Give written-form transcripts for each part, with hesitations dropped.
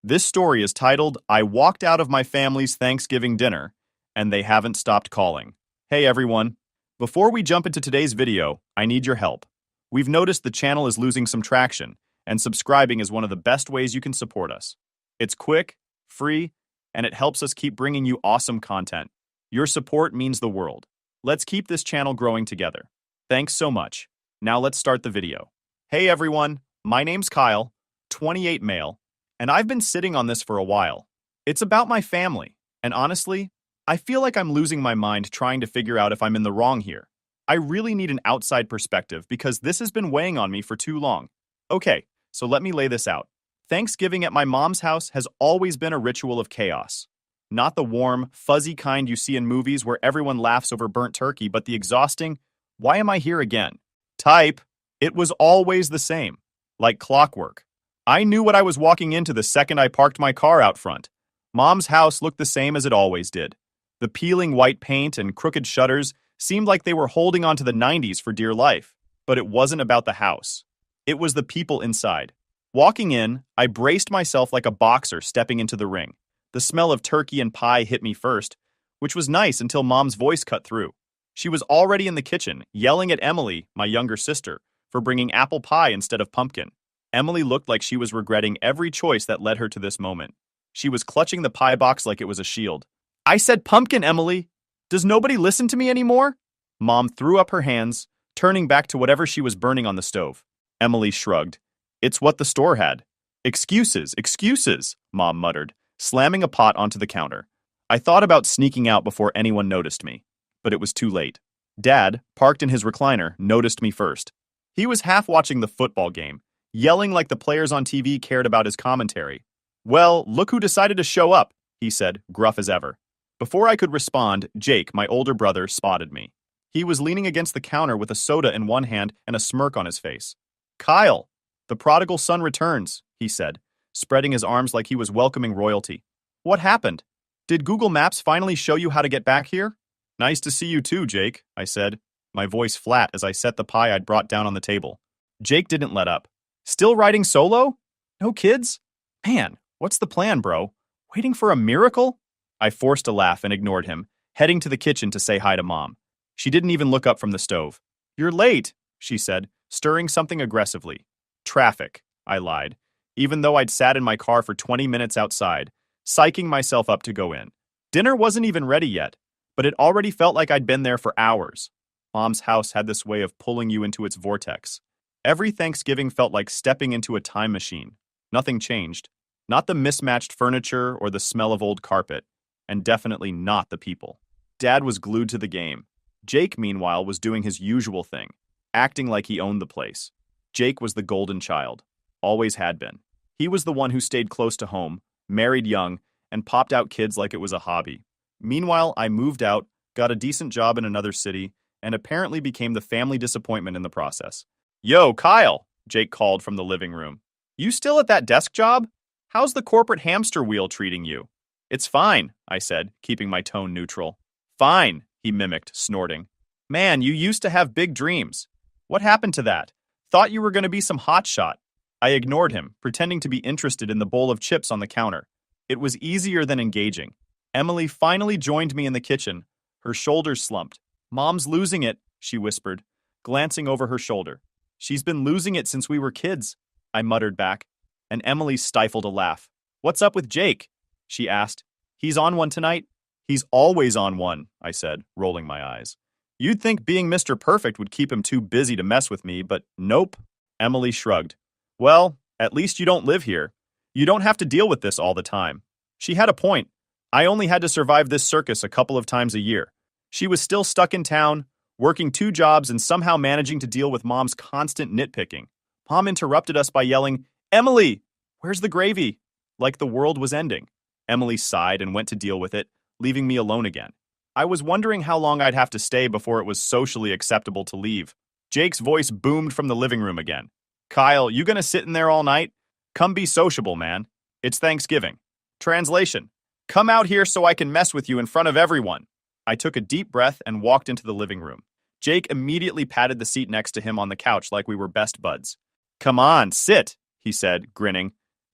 This story is titled, I Walked Out of My Family's Thanksgiving Dinner, and They Haven't Stopped Calling. Hey everyone. Before we jump into today's video, I need your help. We've noticed the channel is losing some traction, and subscribing is one of the best ways you can support us. It's quick, free, and it helps us keep bringing you awesome content. Your support means the world. Let's keep this channel growing together. Thanks so much. Now let's start the video. Hey everyone, my name's Kyle, 28 male, and I've been sitting on this for a while. It's about my family, and honestly, I feel like I'm losing my mind trying to figure out if I'm in the wrong here. I really need an outside perspective because this has been weighing on me for too long. Okay, so let me lay this out. Thanksgiving at my mom's house has always been a ritual of chaos. Not the warm, fuzzy kind you see in movies where everyone laughs over burnt turkey, but the exhausting, why am I here again? Type. It was always the same. Like clockwork. I knew what I was walking into the second I parked my car out front. Mom's house looked the same as it always did. The peeling white paint and crooked shutters seemed like they were holding on to the 90s for dear life. But it wasn't about the house. It was the people inside. Walking in, I braced myself like a boxer stepping into the ring. The smell of turkey and pie hit me first, which was nice until Mom's voice cut through. She was already in the kitchen, yelling at Emily, my younger sister, for bringing apple pie instead of pumpkin. Emily looked like she was regretting every choice that led her to this moment. She was clutching the pie box like it was a shield. I said pumpkin, Emily! Does nobody listen to me anymore? Mom threw up her hands, turning back to whatever she was burning on the stove. Emily shrugged. It's what the store had. Excuses, excuses, Mom muttered, slamming a pot onto the counter. I thought about sneaking out before anyone noticed me, but it was too late. Dad, parked in his recliner, noticed me first. He was half watching the football game, yelling like the players on TV cared about his commentary. Well, look who decided to show up, he said, gruff as ever. Before I could respond, Jake, my older brother, spotted me. He was leaning against the counter with a soda in one hand and a smirk on his face. Kyle, the prodigal son returns, he said, spreading his arms like he was welcoming royalty. What happened? Did Google Maps finally show you how to get back here? Nice to see you too, Jake, I said, my voice flat as I set the pie I'd brought down on the table. Jake didn't let up. Still riding solo? No kids? Man, what's the plan, bro? Waiting for a miracle? I forced a laugh and ignored him, heading to the kitchen to say hi to Mom. She didn't even look up from the stove. You're late, she said, stirring something aggressively. Traffic, I lied, even though I'd sat in my car for 20 minutes outside, psyching myself up to go in. Dinner wasn't even ready yet, but it already felt like I'd been there for hours. Mom's house had this way of pulling you into its vortex. Every Thanksgiving felt like stepping into a time machine. Nothing changed. Not the mismatched furniture or the smell of old carpet, and definitely not the people. Dad was glued to the game. Jake, meanwhile, was doing his usual thing, acting like he owned the place. Jake was the golden child. Always had been. He was the one who stayed close to home, married young, and popped out kids like it was a hobby. Meanwhile, I moved out, got a decent job in another city, and apparently became the family disappointment in the process. Yo, Kyle, Jake called from the living room. You still at that desk job? How's the corporate hamster wheel treating you? It's fine, I said, keeping my tone neutral. Fine, he mimicked, snorting. Man, you used to have big dreams. What happened to that? Thought you were going to be some hotshot. I ignored him, pretending to be interested in the bowl of chips on the counter. It was easier than engaging. Emily finally joined me in the kitchen. Her shoulders slumped. Mom's losing it, she whispered, glancing over her shoulder. She's been losing it since we were kids, I muttered back, and Emily stifled a laugh. What's up with Jake? She asked. He's on one tonight? He's always on one, I said, rolling my eyes. You'd think being Mr. Perfect would keep him too busy to mess with me, but nope. Emily shrugged. Well, at least you don't live here. You don't have to deal with this all the time. She had a point. I only had to survive this circus a couple of times a year. She was still stuck in town, working 2 jobs and somehow managing to deal with Mom's constant nitpicking. Mom interrupted us by yelling, Emily, where's the gravy? Like the world was ending. Emily sighed and went to deal with it, leaving me alone again. I was wondering how long I'd have to stay before it was socially acceptable to leave. Jake's voice boomed from the living room again. Kyle, you gonna sit in there all night? Come be sociable, man. It's Thanksgiving. Translation. Come out here so I can mess with you in front of everyone. I took a deep breath and walked into the living room. Jake immediately patted the seat next to him on the couch like we were best buds. Come on, sit, he said, grinning.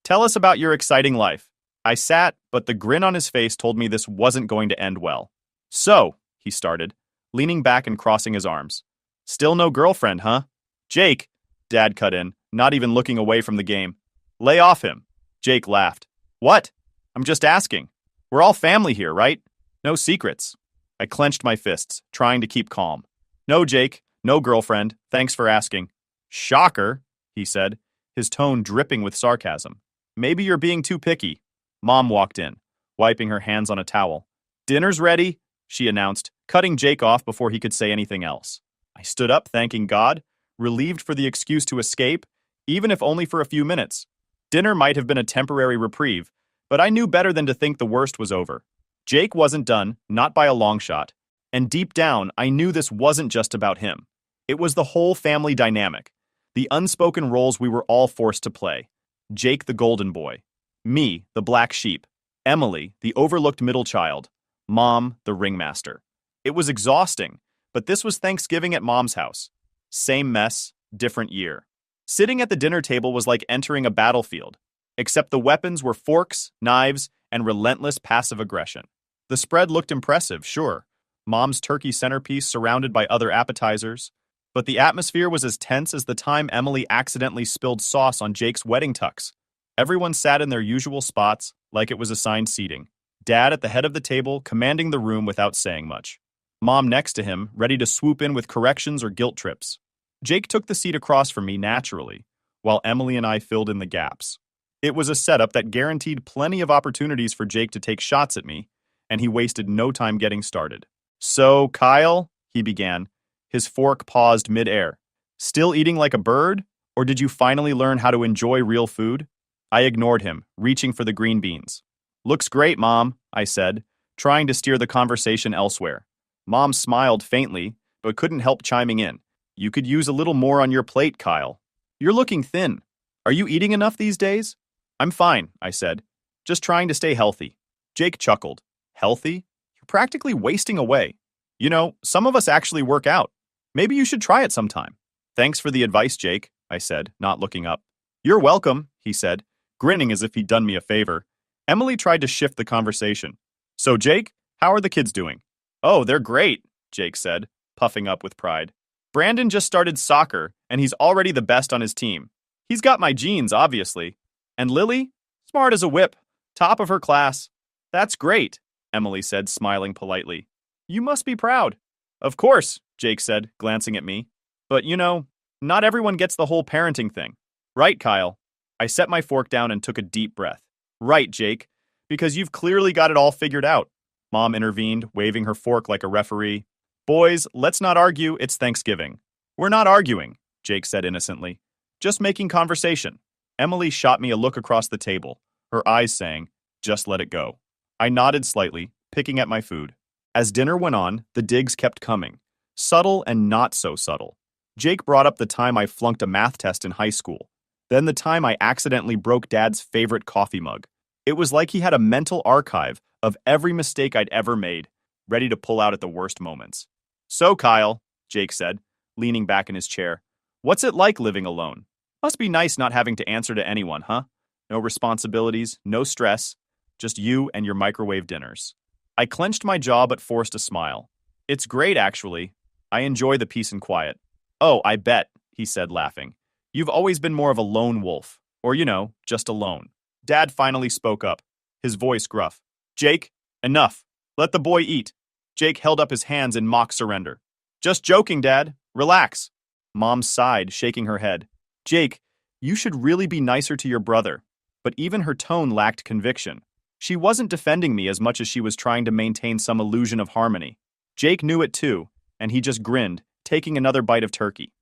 Tell us about your exciting life. I sat, but the grin on his face told me this wasn't going to end well. So, he started, leaning back and crossing his arms. Still no girlfriend, huh? Jake, Dad cut in, not even looking away from the game. Lay off him. Jake laughed. What? I'm just asking. We're all family here, right? No secrets. I clenched my fists, trying to keep calm. No, Jake, no girlfriend. Thanks for asking. Shocker, he said, his tone dripping with sarcasm. Maybe you're being too picky. Mom walked in, wiping her hands on a towel. Dinner's ready, she announced, cutting Jake off before he could say anything else. I stood up, thanking God, relieved for the excuse to escape, even if only for a few minutes. Dinner might have been a temporary reprieve, but I knew better than to think the worst was over. Jake wasn't done, not by a long shot, and deep down, I knew this wasn't just about him. It was the whole family dynamic, the unspoken roles we were all forced to play. Jake the golden boy, me, the black sheep, Emily, the overlooked middle child, Mom, the ringmaster. It was exhausting, but this was Thanksgiving at Mom's house. Same mess, different year. Sitting at the dinner table was like entering a battlefield, except the weapons were forks, knives, and relentless passive aggression. The spread looked impressive, sure. Mom's turkey centerpiece surrounded by other appetizers, but the atmosphere was as tense as the time Emily accidentally spilled sauce on Jake's wedding tux. Everyone sat in their usual spots, like it was assigned seating. Dad at the head of the table, commanding the room without saying much. Mom next to him, ready to swoop in with corrections or guilt trips. Jake took the seat across from me naturally, while Emily and I filled in the gaps. It was a setup that guaranteed plenty of opportunities for Jake to take shots at me, and he wasted no time getting started. So, Kyle, he began, his fork paused mid-air. Still eating like a bird? Or did you finally learn how to enjoy real food? I ignored him, reaching for the green beans. Looks great, Mom, I said, trying to steer the conversation elsewhere. Mom smiled faintly, but couldn't help chiming in. You could use a little more on your plate, Kyle. You're looking thin. Are you eating enough these days? I'm fine, I said, just trying to stay healthy. Jake chuckled. Healthy? You're practically wasting away. You know, some of us actually work out. Maybe you should try it sometime. Thanks for the advice, Jake, I said, not looking up. You're welcome, he said, grinning as if he'd done me a favor. Emily tried to shift the conversation. So, Jake, how are the kids doing? Oh, they're great, Jake said, puffing up with pride. Brandon just started soccer, and he's already the best on his team. He's got my genes, obviously. And Lily? Smart as a whip. Top of her class. That's great, Emily said, smiling politely. You must be proud. Of course, Jake said, glancing at me. But, you know, not everyone gets the whole parenting thing. Right, Kyle? I set my fork down and took a deep breath. Right, Jake, because you've clearly got it all figured out. Mom intervened, waving her fork like a referee. Boys, let's not argue, it's Thanksgiving. We're not arguing, Jake said innocently. Just making conversation. Emily shot me a look across the table, her eyes saying, just let it go. I nodded slightly, picking at my food. As dinner went on, the digs kept coming. Subtle and not so subtle. Jake brought up the time I flunked a math test in high school. Then the time I accidentally broke Dad's favorite coffee mug. It was like he had a mental archive of every mistake I'd ever made, ready to pull out at the worst moments. So, Kyle, Jake said, leaning back in his chair, what's it like living alone? Must be nice not having to answer to anyone, huh? No responsibilities, no stress, just you and your microwave dinners. I clenched my jaw but forced a smile. It's great, actually. I enjoy the peace and quiet. Oh, I bet, he said, laughing. You've always been more of a lone wolf, or, you know, just alone. Dad finally spoke up, his voice gruff. Jake, enough. Let the boy eat. Jake held up his hands in mock surrender. Just joking, Dad. Relax. Mom sighed, shaking her head. Jake, you should really be nicer to your brother. But even her tone lacked conviction. She wasn't defending me as much as she was trying to maintain some illusion of harmony. Jake knew it too, and he just grinned, taking another bite of turkey.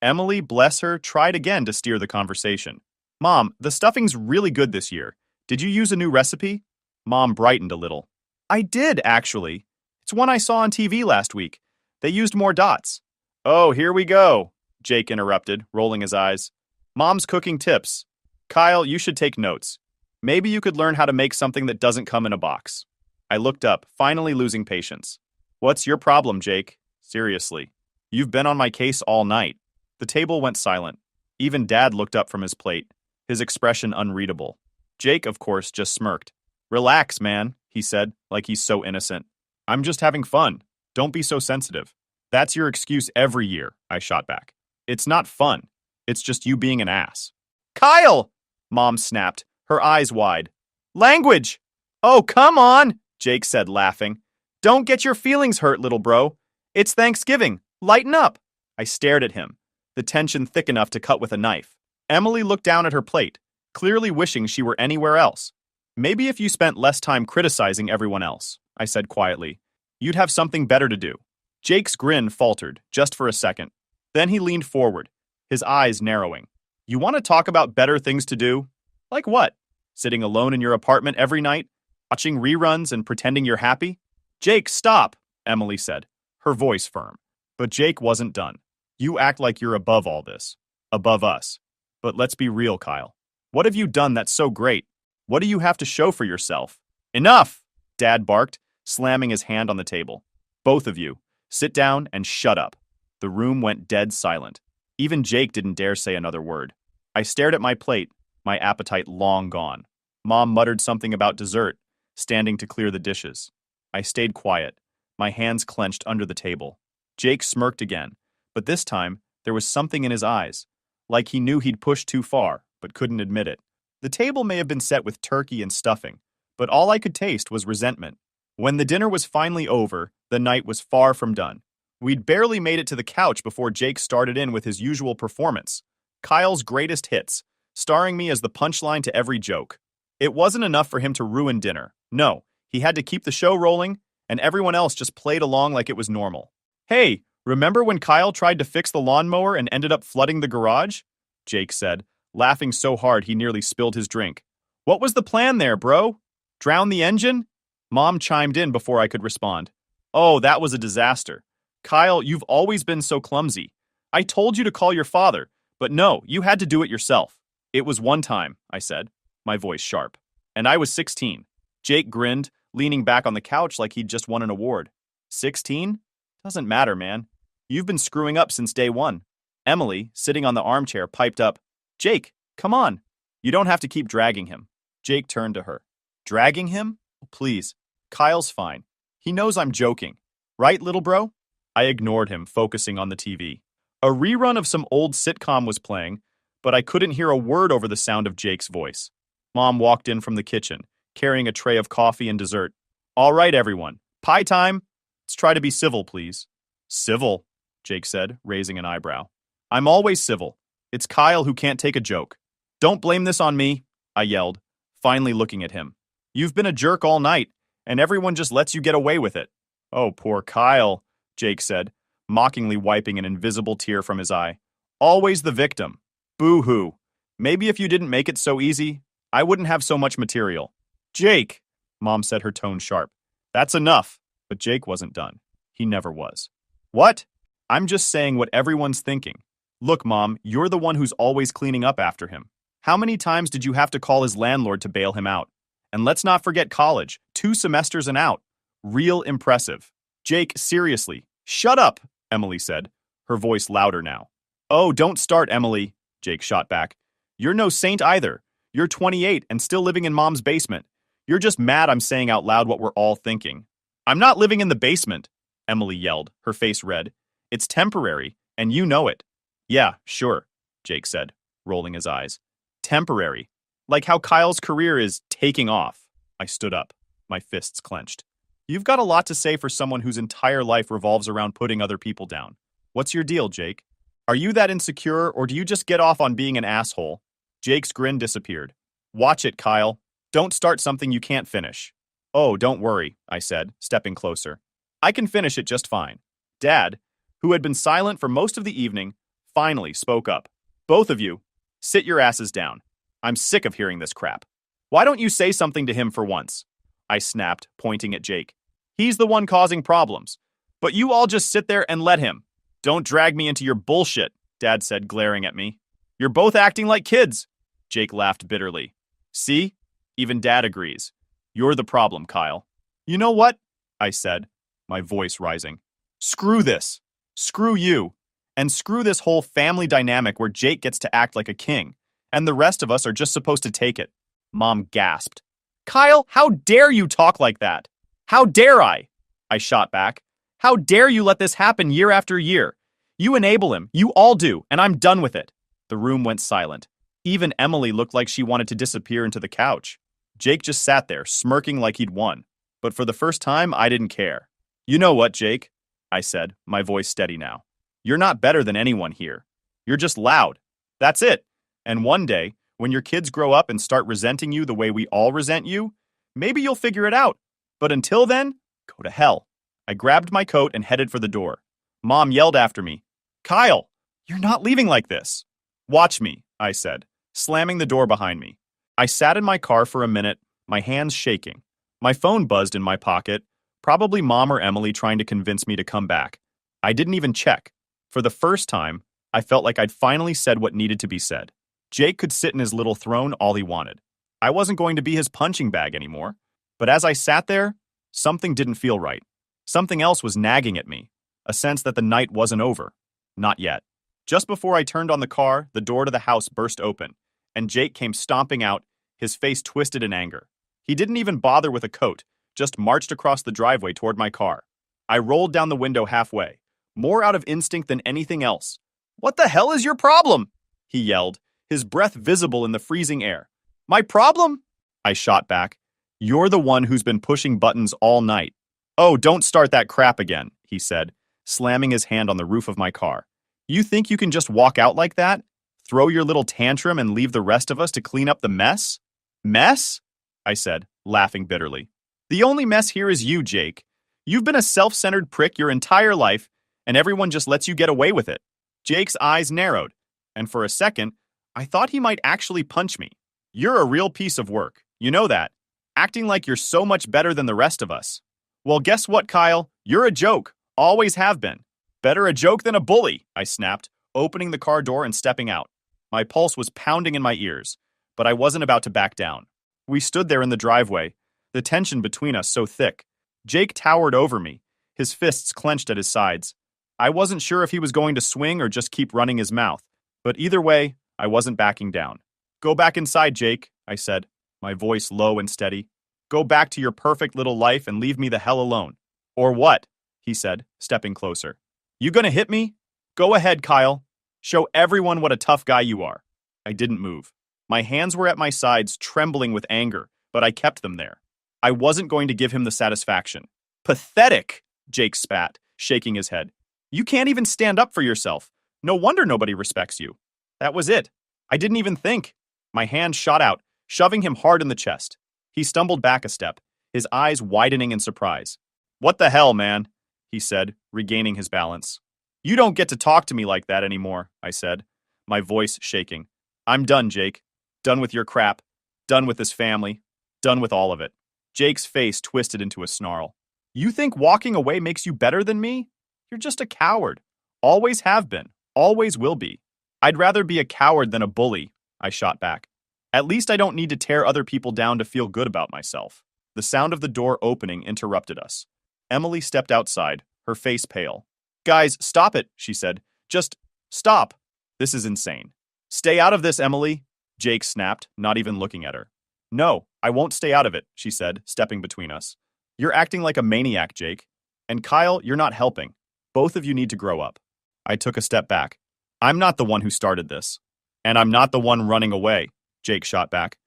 Emily, bless her, tried again to steer the conversation. Mom, the stuffing's really good this year. Did you use a new recipe? Mom brightened a little. I did, actually. It's one I saw on TV last week. They used more dots. Oh, here we go, Jake interrupted, rolling his eyes. Mom's cooking tips. Kyle, you should take notes. Maybe you could learn how to make something that doesn't come in a box. I looked up, finally losing patience. What's your problem, Jake? Seriously. You've been on my case all night. The table went silent. Even Dad looked up from his plate, his expression unreadable. Jake, of course, just smirked. Relax, man, he said, like he's so innocent. I'm just having fun. Don't be so sensitive. That's your excuse every year, I shot back. It's not fun. It's just you being an ass. Kyle! Mom snapped, her eyes wide. Language! Oh, come on, Jake said, laughing. Don't get your feelings hurt, little bro. It's Thanksgiving. Lighten up. I stared at him, the tension thick enough to cut with a knife. Emily looked down at her plate, clearly wishing she were anywhere else. Maybe if you spent less time criticizing everyone else, I said quietly, you'd have something better to do. Jake's grin faltered, just for a second. Then he leaned forward, his eyes narrowing. You want to talk about better things to do? Like what? Sitting alone in your apartment every night, watching reruns and pretending you're happy? Jake, stop, Emily said, her voice firm. But Jake wasn't done. You act like you're above all this. Above us. But let's be real, Kyle. What have you done that's so great? What do you have to show for yourself? Enough! Dad barked, slamming his hand on the table. Both of you, sit down and shut up. The room went dead silent. Even Jake didn't dare say another word. I stared at my plate, my appetite long gone. Mom muttered something about dessert, standing to clear the dishes. I stayed quiet, my hands clenched under the table. Jake smirked again, but this time there was something in his eyes, like he knew he'd pushed too far, but couldn't admit it. The table may have been set with turkey and stuffing, but all I could taste was resentment. When the dinner was finally over, the night was far from done. We'd barely made it to the couch before Jake started in with his usual performance, Kyle's greatest hits, starring me as the punchline to every joke. It wasn't enough for him to ruin dinner. No, he had to keep the show rolling, and everyone else just played along like it was normal. Hey, remember when Kyle tried to fix the lawnmower and ended up flooding the garage? Jake said, laughing so hard he nearly spilled his drink. What was the plan there, bro? Drown the engine? Mom chimed in before I could respond. Oh, that was a disaster. Kyle, you've always been so clumsy. I told you to call your father, but no, you had to do it yourself. It was one time, I said, my voice sharp. And I was 16. Jake grinned, leaning back on the couch like he'd just won an award. 16? Doesn't matter, man. You've been screwing up since day one. Emily, sitting on the armchair, piped up, Jake, come on. You don't have to keep dragging him. Jake turned to her. Dragging him? Please. Kyle's fine. He knows I'm joking. Right, little bro? I ignored him, focusing on the TV. A rerun of some old sitcom was playing, but I couldn't hear a word over the sound of Jake's voice. Mom walked in from the kitchen, carrying a tray of coffee and dessert. All right, everyone. Pie time. Let's try to be civil, please. Civil, Jake said, raising an eyebrow. I'm always civil. It's Kyle who can't take a joke. Don't blame this on me, I yelled, finally looking at him. You've been a jerk all night, and everyone just lets you get away with it. Oh, poor Kyle, Jake said, mockingly wiping an invisible tear from his eye. Always the victim. Boo-hoo. Maybe if you didn't make it so easy, I wouldn't have so much material. Jake, Mom said, her tone sharp. That's enough. But Jake wasn't done. He never was. What? I'm just saying what everyone's thinking. Look, Mom, you're the one who's always cleaning up after him. How many times did you have to call his landlord to bail him out? And let's not forget college. 2 semesters and out. Real impressive. Jake, seriously. Shut up, Emily said, her voice louder now. Oh, don't start, Emily, Jake shot back. You're no saint either. You're 28 and still living in Mom's basement. You're just mad I'm saying out loud what we're all thinking. I'm not living in the basement, Emily yelled, her face red. It's temporary, and you know it. Yeah, sure, Jake said, rolling his eyes. Temporary. Like how Kyle's career is taking off. I stood up, my fists clenched. You've got a lot to say for someone whose entire life revolves around putting other people down. What's your deal, Jake? Are you that insecure, or do you just get off on being an asshole? Jake's grin disappeared. Watch it, Kyle. Don't start something you can't finish. Oh, don't worry, I said, stepping closer. I can finish it just fine. Dad, who had been silent for most of the evening, finally spoke up. Both of you, sit your asses down. I'm sick of hearing this crap. Why don't you say something to him for once? I snapped, pointing at Jake. He's the one causing problems. But you all just sit there and let him. Don't drag me into your bullshit, Dad said, glaring at me. You're both acting like kids. Jake laughed bitterly. See? Even Dad agrees. You're the problem, Kyle. You know what? I said, my voice rising. Screw this. Screw you. And screw this whole family dynamic where Jake gets to act like a king, and the rest of us are just supposed to take it. Mom gasped. Kyle, how dare you talk like that? How dare I? I shot back. How dare you let this happen year after year? You enable him, you all do, and I'm done with it. The room went silent. Even Emily looked like she wanted to disappear into the couch. Jake just sat there, smirking like he'd won. But for the first time, I didn't care. You know what, Jake? I said, my voice steady now. You're not better than anyone here. You're just loud. That's it. And one day, when your kids grow up and start resenting you the way we all resent you, maybe you'll figure it out. But until then, go to hell. I grabbed my coat and headed for the door. Mom yelled after me, Kyle, you're not leaving like this. Watch me, I said, slamming the door behind me. I sat in my car for a minute, my hands shaking. My phone buzzed in my pocket, probably Mom or Emily trying to convince me to come back. I didn't even check. For the first time, I felt like I'd finally said what needed to be said. Jake could sit in his little throne all he wanted. I wasn't going to be his punching bag anymore. But as I sat there, something didn't feel right. Something else was nagging at me, a sense that the night wasn't over. Not yet. Just before I turned on the car, the door to the house burst open, and Jake came stomping out, his face twisted in anger. He didn't even bother with a coat, just marched across the driveway toward my car. I rolled down the window halfway, more out of instinct than anything else. What the hell is your problem? He yelled, his breath visible in the freezing air. My problem? I shot back. You're the one who's been pushing buttons all night. Oh, don't start that crap again, he said, slamming his hand on the roof of my car. You think you can just walk out like that? Throw your little tantrum and leave the rest of us to clean up the mess? Mess? I said, laughing bitterly. The only mess here is you, Jake. You've been a self-centered prick your entire life, and everyone just lets you get away with it. Jake's eyes narrowed, and for a second, I thought he might actually punch me. You're a real piece of work, you know that. Acting like you're so much better than the rest of us. Well, guess what, Kyle? You're a joke. Always have been. Better a joke than a bully, I snapped, opening the car door and stepping out. My pulse was pounding in my ears, but I wasn't about to back down. We stood there in the driveway, the tension between us so thick. Jake towered over me, his fists clenched at his sides. I wasn't sure if he was going to swing or just keep running his mouth, but either way, I wasn't backing down. Go back inside, Jake, I said, my voice low and steady. Go back to your perfect little life and leave me the hell alone. Or what? He said, stepping closer. You gonna hit me? Go ahead, Kyle. Show everyone what a tough guy you are. I didn't move. My hands were at my sides, trembling with anger, but I kept them there. I wasn't going to give him the satisfaction. Pathetic, Jake spat, shaking his head. You can't even stand up for yourself. No wonder nobody respects you. That was it. I didn't even think. My hand shot out, shoving him hard in the chest. He stumbled back a step, his eyes widening in surprise. What the hell, man? He said, regaining his balance. You don't get to talk to me like that anymore, I said, my voice shaking. I'm done, Jake. Done with your crap. Done with this family. Done with all of it. Jake's face twisted into a snarl. You think walking away makes you better than me? You're just a coward. Always have been. Always will be. I'd rather be a coward than a bully, I shot back. At least I don't need to tear other people down to feel good about myself. The sound of the door opening interrupted us. Emily stepped outside, her face pale. Guys, stop it, she said. Just stop. This is insane. Stay out of this, Emily, Jake snapped, not even looking at her. No, I won't stay out of it, she said, stepping between us. You're acting like a maniac, Jake. And Kyle, you're not helping. Both of you need to grow up. I took a step back. I'm not the one who started this. And I'm not the one running away, Jake shot back.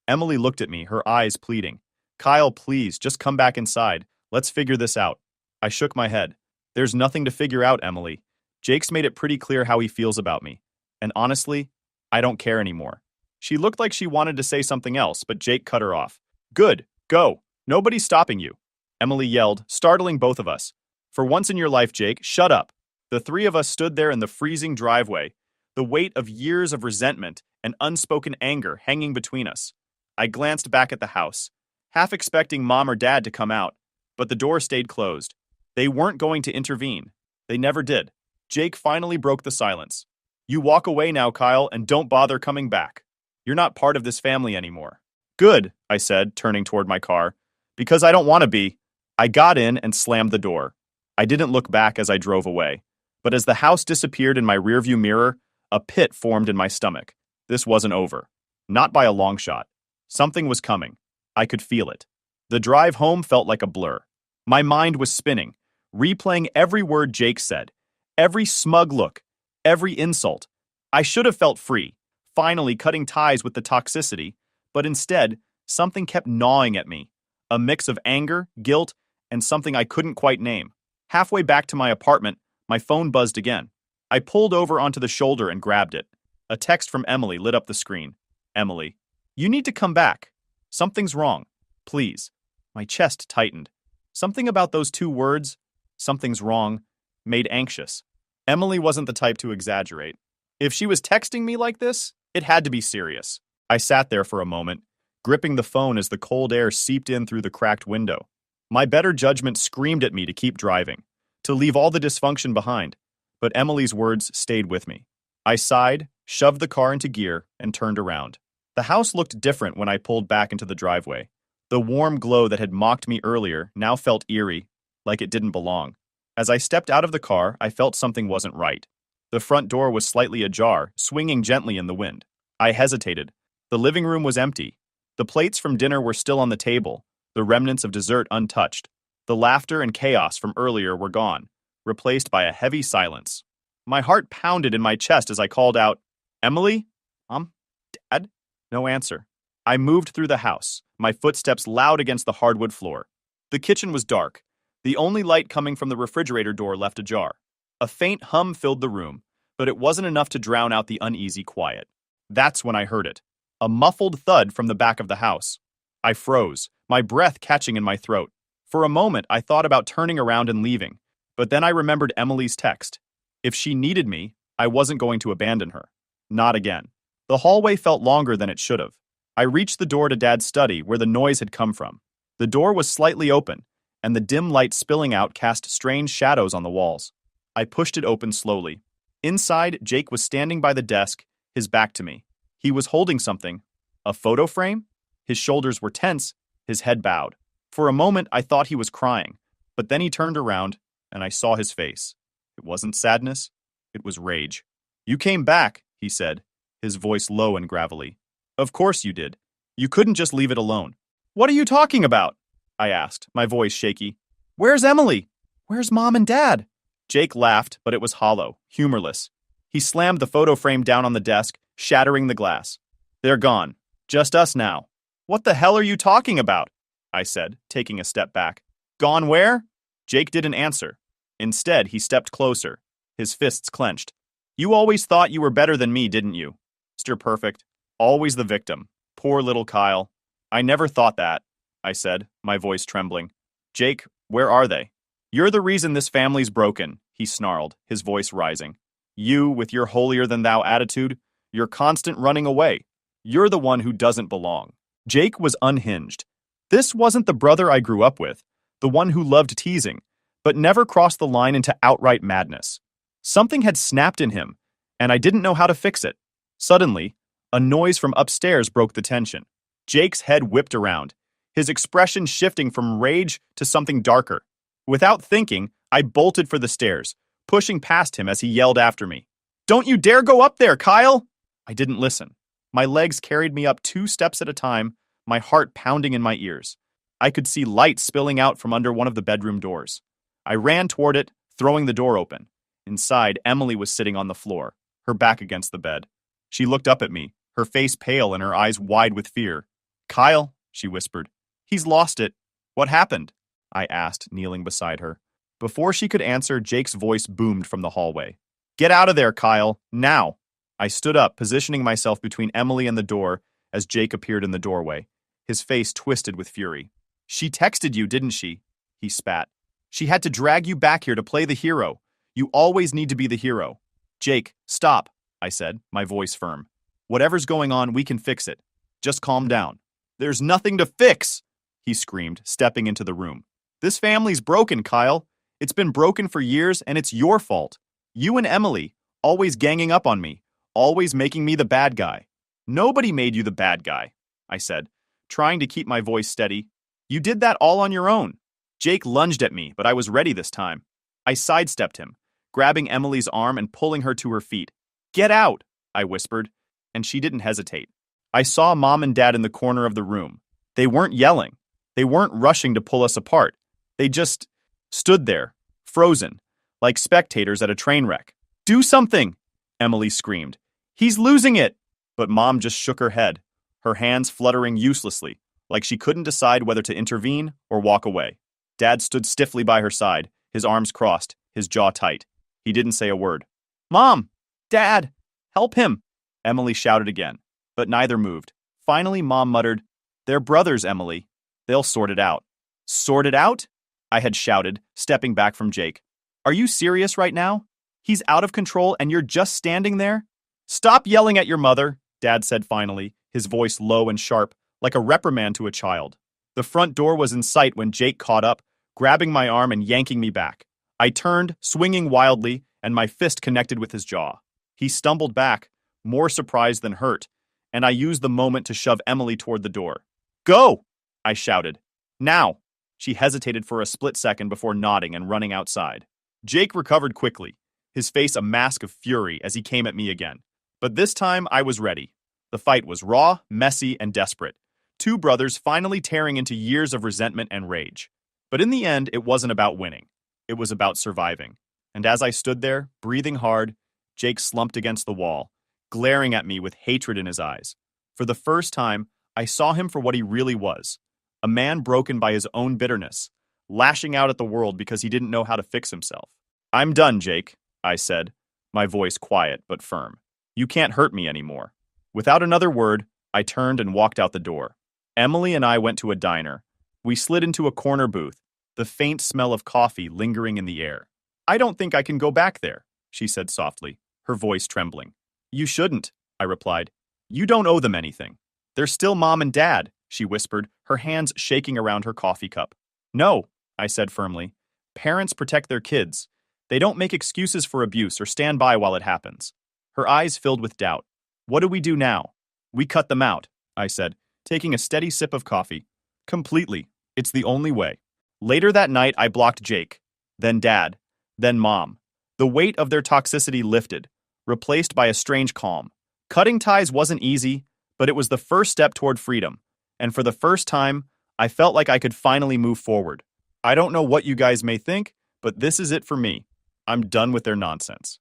Emily looked at me, her eyes pleading. Kyle, please, just come back inside. Let's figure this out. I shook my head. There's nothing to figure out, Emily. Jake's made it pretty clear how he feels about me. And honestly, I don't care anymore. She looked like she wanted to say something else, but Jake cut her off. Good, go. Nobody's stopping you. Emily yelled, startling both of us. For once in your life, Jake, shut up. The three of us stood there in the freezing driveway, the weight of years of resentment and unspoken anger hanging between us. I glanced back at the house, half expecting Mom or Dad to come out, but the door stayed closed. They weren't going to intervene. They never did. Jake finally broke the silence. You walk away now, Kyle, and don't bother coming back. You're not part of this family anymore. Good, I said, turning toward my car. Because I don't want to be. I got in and slammed the door. I didn't look back as I drove away. But as the house disappeared in my rearview mirror, a pit formed in my stomach. This wasn't over. Not by a long shot. Something was coming. I could feel it. The drive home felt like a blur. My mind was spinning, replaying every word Jake said, every smug look, every insult. I should have felt free, finally cutting ties with the toxicity, but instead, something kept gnawing at me. A mix of anger, guilt, and something I couldn't quite name. Halfway back to my apartment, my phone buzzed again. I pulled over onto the shoulder and grabbed it. A text from Emily lit up the screen. Emily, you need to come back. Something's wrong. Please. My chest tightened. Something about those two words, something's wrong, made anxious. Emily wasn't the type to exaggerate. If she was texting me like this, it had to be serious. I sat there for a moment, gripping the phone as the cold air seeped in through the cracked window. My better judgment screamed at me to keep driving, to leave all the dysfunction behind, but Emily's words stayed with me. I sighed, shoved the car into gear, and turned around. The house looked different when I pulled back into the driveway. The warm glow that had mocked me earlier now felt eerie, like it didn't belong. As I stepped out of the car, I felt something wasn't right. The front door was slightly ajar, swinging gently in the wind. I hesitated. The living room was empty. The plates from dinner were still on the table, the remnants of dessert untouched. The laughter and chaos from earlier were gone, replaced by a heavy silence. My heart pounded in my chest as I called out, Emily? Mom? Dad? No answer. I moved through the house, my footsteps loud against the hardwood floor. The kitchen was dark. The only light coming from the refrigerator door left ajar. A faint hum filled the room, but it wasn't enough to drown out the uneasy quiet. That's when I heard it. A muffled thud from the back of the house. I froze, my breath catching in my throat. For a moment, I thought about turning around and leaving, but then I remembered Emily's text. If she needed me, I wasn't going to abandon her. Not again. The hallway felt longer than it should have. I reached the door to Dad's study where the noise had come from. The door was slightly open, and the dim light spilling out cast strange shadows on the walls. I pushed it open slowly. Inside, Jake was standing by the desk, his back to me. He was holding something. A photo frame? His shoulders were tense, his head bowed. For a moment, I thought he was crying, but then he turned around, and I saw his face. It wasn't sadness, it was rage. You came back, he said, his voice low and gravelly. Of course you did. You couldn't just leave it alone. What are you talking about? I asked, my voice shaky. Where's Emily? Where's Mom and Dad? Jake laughed, but it was hollow, humorless. He slammed the photo frame down on the desk, shattering the glass. They're gone. Just us now. What the hell are you talking about? I said, taking a step back. Gone where? Jake didn't answer. Instead, he stepped closer, his fists clenched. You always thought you were better than me, didn't you? Mr. Perfect. Always the victim. Poor little Kyle. I never thought that, I said, my voice trembling. Jake, where are they? You're the reason this family's broken, he snarled, his voice rising. You, with your holier-than-thou attitude, your constant running away. You're the one who doesn't belong. Jake was unhinged. This wasn't the brother I grew up with, the one who loved teasing, but never crossed the line into outright madness. Something had snapped in him, and I didn't know how to fix it. Suddenly, a noise from upstairs broke the tension. Jake's head whipped around, his expression shifting from rage to something darker. Without thinking, I bolted for the stairs, pushing past him as he yelled after me. Don't you dare go up there, Kyle! I didn't listen. My legs carried me up 2 steps at a time, my heart pounding in my ears. I could see light spilling out from under one of the bedroom doors. I ran toward it, throwing the door open. Inside, Emily was sitting on the floor, her back against the bed. She looked up at me, her face pale and her eyes wide with fear. Kyle, she whispered. He's lost it. What happened? I asked, kneeling beside her. Before she could answer, Jake's voice boomed from the hallway. Get out of there, Kyle, now! I stood up, positioning myself between Emily and the door as Jake appeared in the doorway, his face twisted with fury. She texted you, didn't she? He spat. She had to drag you back here to play the hero. You always need to be the hero. Jake, stop, I said, my voice firm. Whatever's going on, we can fix it. Just calm down. There's nothing to fix, he screamed, stepping into the room. This family's broken, Kyle. It's been broken for years, and it's your fault. You and Emily, always ganging up on me, always making me the bad guy. Nobody made you the bad guy, I said, trying to keep my voice steady. You did that all on your own. Jake lunged at me, but I was ready this time. I sidestepped him, grabbing Emily's arm and pulling her to her feet. Get out, I whispered, and she didn't hesitate. I saw Mom and Dad in the corner of the room. They weren't yelling. They weren't rushing to pull us apart. They just stood there, frozen, like spectators at a train wreck. Do something, Emily screamed. He's losing it. But Mom just shook her head, her hands fluttering uselessly, like she couldn't decide whether to intervene or walk away. Dad stood stiffly by her side, his arms crossed, his jaw tight. He didn't say a word. Mom! Dad! Help him! Emily shouted again, but neither moved. Finally, Mom muttered, They're brothers, Emily. They'll sort it out. Sort it out? I had shouted, stepping back from Jake. Are you serious right now? He's out of control and you're just standing there? Stop yelling at your mother, Dad said finally, his voice low and sharp, like a reprimand to a child. The front door was in sight when Jake caught up, grabbing my arm and yanking me back. I turned, swinging wildly, and my fist connected with his jaw. He stumbled back, more surprised than hurt, and I used the moment to shove Emily toward the door. Go! I shouted. Now! She hesitated for a split second before nodding and running outside. Jake recovered quickly, his face a mask of fury as he came at me again. But this time I was ready. The fight was raw, messy, and desperate. Two brothers finally tearing into years of resentment and rage. But in the end, it wasn't about winning. It was about surviving. And as I stood there, breathing hard, Jake slumped against the wall, glaring at me with hatred in his eyes. For the first time, I saw him for what he really was. A man broken by his own bitterness, lashing out at the world because he didn't know how to fix himself. I'm done, Jake, I said, my voice quiet but firm. You can't hurt me anymore. Without another word, I turned and walked out the door. Emily and I went to a diner. We slid into a corner booth, the faint smell of coffee lingering in the air. I don't think I can go back there, she said softly, her voice trembling. You shouldn't, I replied. You don't owe them anything. They're still Mom and Dad, she whispered, her hands shaking around her coffee cup. No, I said firmly. Parents protect their kids. They don't make excuses for abuse or stand by while it happens. Her eyes filled with doubt. What do we do now? We cut them out, I said, taking a steady sip of coffee. Completely. It's the only way. Later that night, I blocked Jake, then Dad, then Mom. The weight of their toxicity lifted, replaced by a strange calm. Cutting ties wasn't easy, but it was the first step toward freedom. And for the first time, I felt like I could finally move forward. I don't know what you guys may think, but this is it for me. I'm done with their nonsense.